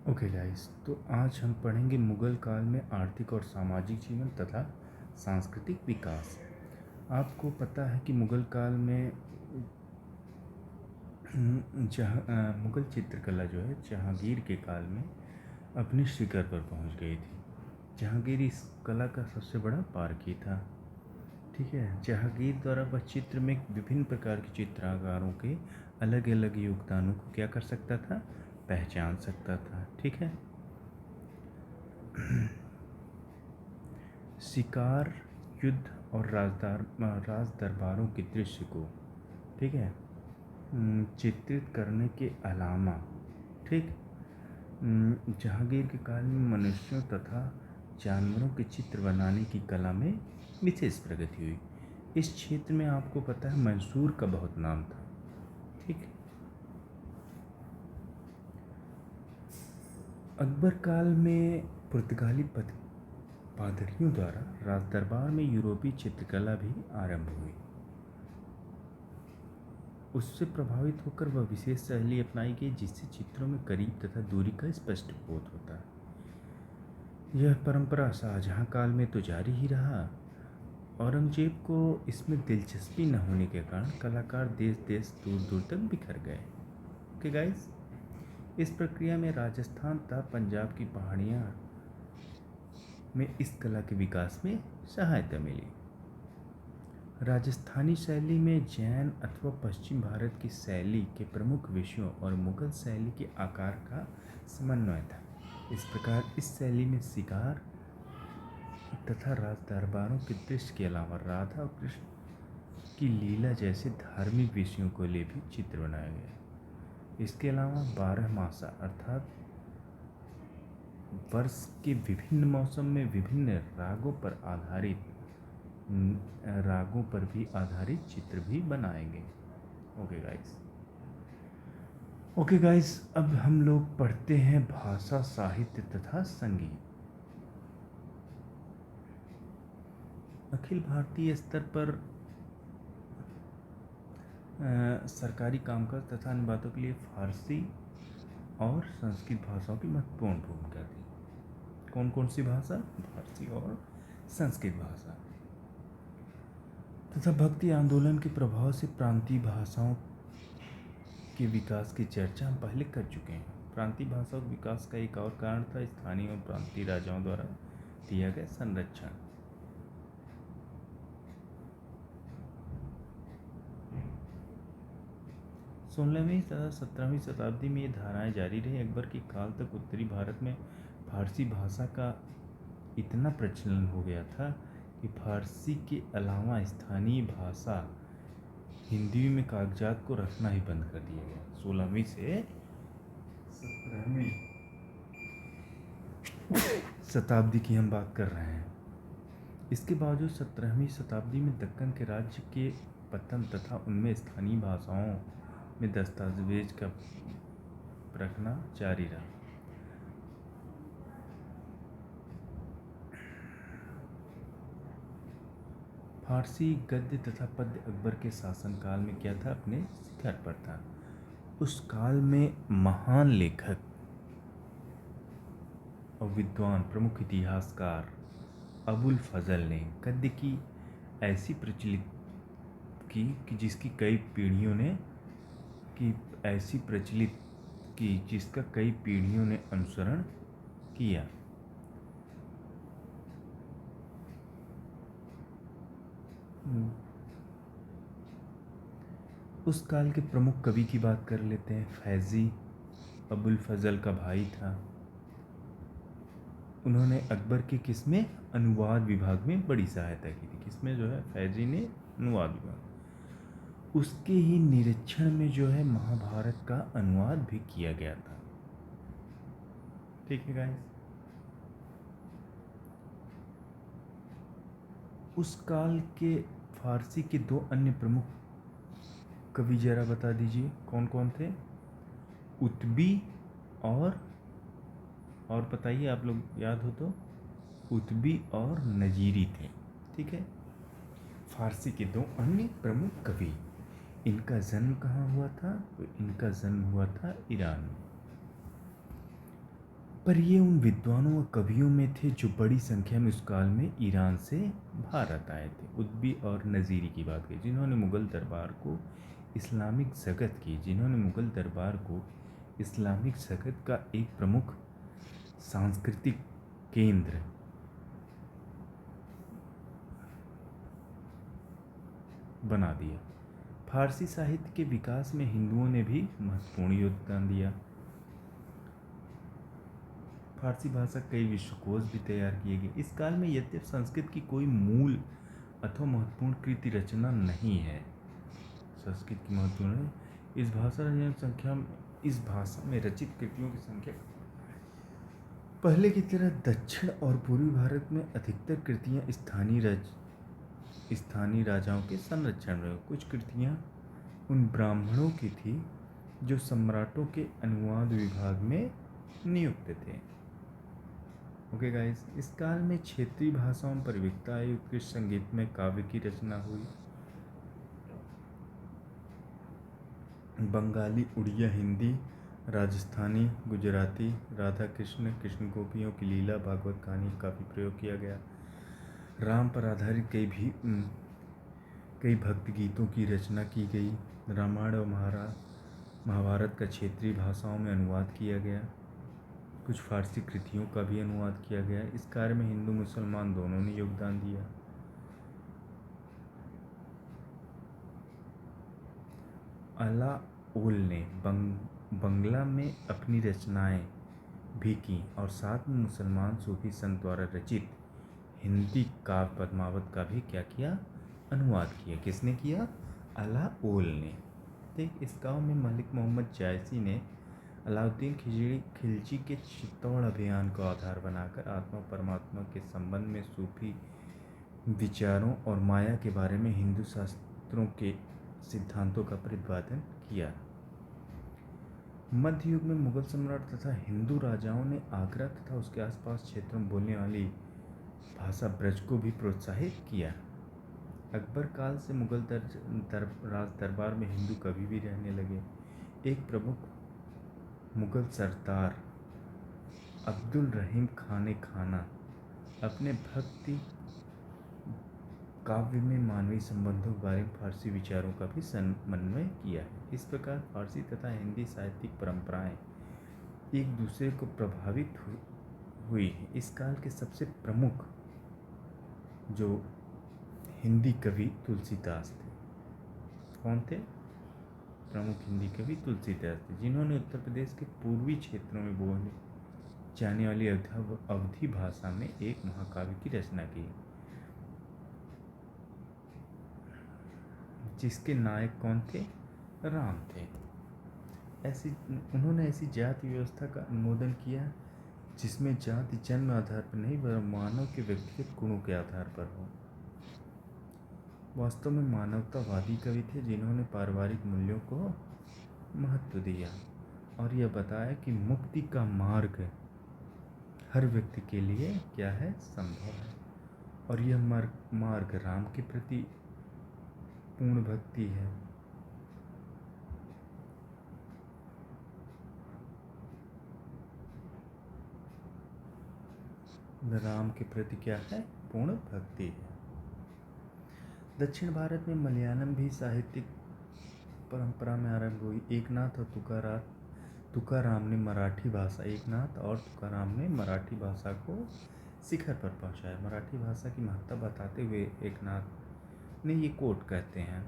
Okay guys, तो आज हम पढ़ेंगे मुगल काल में आर्थिक और सामाजिक जीवन तथा सांस्कृतिक विकास। आपको पता है कि मुगल काल में मुगल चित्रकला जो है जहांगीर के काल में अपने शिखर पर पहुंच गई थी। जहांगीर इस कला का सबसे बड़ा पारखी था। ठीक है, जहांगीर द्वारा वह चित्र में विभिन्न प्रकार के चित्रकारों के अलग अलग योगदानों को क्या कर सकता था, पहचान सकता था। ठीक है, शिकार, युद्ध और राज दरबारों के दृश्य को ठीक है चित्रित करने के अलावा ठीक जहांगीर के काल में मनुष्यों तथा जानवरों के चित्र बनाने की कला में विशेष प्रगति हुई। इस क्षेत्र में आपको पता है मंसूर का बहुत नाम था। ठीक, अकबर काल में पुर्तगाली पादरियों द्वारा राज दरबार में यूरोपीय चित्रकला भी आरंभ हुई। उससे प्रभावित होकर वह विशेष शैली अपनाई गई जिससे चित्रों में करीब तथा दूरी का स्पष्ट बोध होता है। यह परंपरा शाहजहां काल में तो जारी ही रहा। औरंगजेब को इसमें दिलचस्पी न होने के कारण कलाकार देश देश दूर दूर तक बिखर गए। ओके गाइस, इस प्रक्रिया में राजस्थान तथा पंजाब की पहाड़ियाँ में इस कला के विकास में सहायता मिली। राजस्थानी शैली में जैन अथवा पश्चिम भारत की शैली के प्रमुख विषयों और मुगल शैली के आकार का समन्वय था। इस प्रकार इस शैली में शिकार तथा राज दरबारों के दृश्य के अलावा राधा और कृष्ण की लीला जैसे धार्मिक विषयों को ले भी चित्र बनाया गया। इसके अलावा 12 मासा अर्थात वर्ष के विभिन्न मौसम में विभिन्न रागों पर भी आधारित चित्र भी बनाएंगे। ओके गाइस, अब हम लोग पढ़ते हैं भाषा, साहित्य तथा संगीत। अखिल भारतीय स्तर पर सरकारी कामकाज तथा अन्य बातों के लिए फारसी और संस्कृत भाषाओं की महत्वपूर्ण भूमिका थी। कौन कौन सी भाषा? फारसी और संस्कृत भाषा। तथा भक्ति आंदोलन के प्रभाव से प्रांतीय भाषाओं के विकास की चर्चा हम पहले कर चुके हैं। प्रांतीय भाषाओं के विकास का एक और कारण था स्थानीय और प्रांतीय राजाओं द्वारा दिया गया संरक्षण। सोलहवीं तथा 17वीं शताब्दी में ये धाराएं जारी रही। अकबर के काल तक उत्तरी भारत में फारसी भाषा का इतना प्रचलन हो गया था कि फारसी के अलावा स्थानीय भाषा हिंदी में कागजात को रखना ही बंद कर दिया गया। 16वीं से 17वीं शताब्दी की हम बात कर रहे हैं। इसके बावजूद 17वीं शताब्दी में दक्कन के राज्य के पतन तथा उनमें स्थानीय भाषाओं में दस्तावेज का रखना जारी रहा। फारसी गद्य तथा पद्य अकबर के शासनकाल में क्या था, अपने शिखर पर था। उस काल में महान लेखक और विद्वान प्रमुख इतिहासकार अबुल फजल ने गद्य की ऐसी प्रचलित की कि जिसकी कई पीढ़ियों ने अनुसरण किया। उस काल के प्रमुख कवि की बात कर लेते हैं। फैजी अबुल फजल का भाई था। उन्होंने अकबर के किसमें, अनुवाद विभाग में बड़ी सहायता की थी। किसमें जो है, फैजी ने अनुवाद विभाग। उसके ही निरीक्षण में जो है महाभारत का अनुवाद भी किया गया था। ठीक है गाइस, उस काल के फारसी के दो अन्य प्रमुख कवि जरा बता दीजिए कौन कौन थे? उत्बी और बताइए, आप लोग याद हो तो। उत्बी और नजीरी थे। ठीक है, फारसी के दो अन्य प्रमुख कवि। इनका जन्म कहाँ हुआ था? तो इनका जन्म हुआ था ईरान में। पर ये उन विद्वानों और कवियों में थे जो बड़ी संख्या में उस काल में ईरान से भारत आए थे। उद्बी और नज़ीरी की बात की, जिन्होंने मुग़ल दरबार को इस्लामिक जगत का एक प्रमुख सांस्कृतिक केंद्र बना दिया। फारसी साहित्य के विकास में हिंदुओं ने भी महत्वपूर्ण योगदान दिया। फारसी भाषा कई विश्वकोश भी तैयार किए गए। इस काल में यद्यपि संस्कृत की कोई मूल अथवा महत्वपूर्ण कृति रचना नहीं है, संस्कृत की महत्वपूर्ण इस भाषा में रचित कृतियों की संख्या पहले की तरह दक्षिण और पूर्वी भारत में अधिकतर कृतियाँ स्थानीय राजाओं के संरक्षण में। कुछ कृतियाँ उन ब्राह्मणों की थी जो सम्राटों के अनुवाद विभाग में नियुक्त थे। ओके गाइस, इस काल में क्षेत्रीय भाषाओं पर विविधता आई। उत्कृष्ट संगीत में काव्य की रचना हुई। बंगाली, उड़िया, हिंदी, राजस्थानी, गुजराती, राधा कृष्ण, कृष्ण गोपियों की लीला, भागवत कहानी का भी प्रयोग किया गया। राम पर आधारित कई भक्ति गीतों की रचना की गई। रामायण और महाभारत का क्षेत्रीय भाषाओं में अनुवाद किया गया। कुछ फारसी कृतियों का भी अनुवाद किया गया। इस कार्य में हिंदू मुसलमान दोनों ने योगदान दिया। अलाओल ने बंगला में अपनी रचनाएं भी की और साथ में मुसलमान सूफी संत द्वारा रचित हिंदी काव्य पद्मावत का भी क्या किया, अनुवाद किया। किसने किया? अलाओल ने। देख, इस गाँव में मलिक मोहम्मद जायसी ने अलाउद्दीन खिलजी के चित्तौड़ अभियान को आधार बनाकर आत्मा परमात्मा के संबंध में सूफी विचारों और माया के बारे में हिंदू शास्त्रों के सिद्धांतों का प्रतिपादन किया। मध्य युग में मुगल सम्राट तथा हिंदू राजाओं ने आगरा तथा उसके आसपास क्षेत्रों में बोलने वाली भाषा ब्रज को भी प्रोत्साहित किया। अकबर काल से मुगल राज दरबार में हिंदू कवि भी रहने लगे। एक प्रमुख मुगल सरदार अब्दुल रहीम खान खाना अपने भक्ति काव्य में मानवीय संबंधों के बारे में फारसी विचारों का भी समन्वय किया है। इस प्रकार फारसी तथा हिंदी साहित्यिक परंपराएं एक दूसरे को प्रभावित हुई है। इस काल के सबसे प्रमुख जो हिंदी कवि तुलसीदास थे। कौन थे? प्रमुख हिंदी कवि तुलसीदास थे, जिन्होंने उत्तर प्रदेश के पूर्वी क्षेत्रों में बोली जाने वाली अवधी भाषा में एक महाकाव्य की रचना की, जिसके नायक कौन थे? राम थे। उन्होंने ऐसी जाति व्यवस्था का अनुमोदन किया जिसमें जाति जन्म आधार पर नहीं वरन मानव के व्यक्तिगत गुणों के आधार पर हो। वास्तव में मानवतावादी कवि थे, जिन्होंने पारिवारिक मूल्यों को महत्व दिया और यह बताया कि मुक्ति का मार्ग हर व्यक्ति के लिए क्या है, संभव है। और यह मार्ग राम के प्रति पूर्ण भक्ति है। राम के प्रति क्या है? पूर्ण भक्ति है। दक्षिण भारत में मलयालम भी साहित्यिक परंपरा में आरंभ हुई। एकनाथ और तुकाराम ने मराठी भाषा को शिखर पर पहुंचाया। मराठी भाषा की महत्ता बताते हुए एकनाथ ने ये कोट कहते हैं,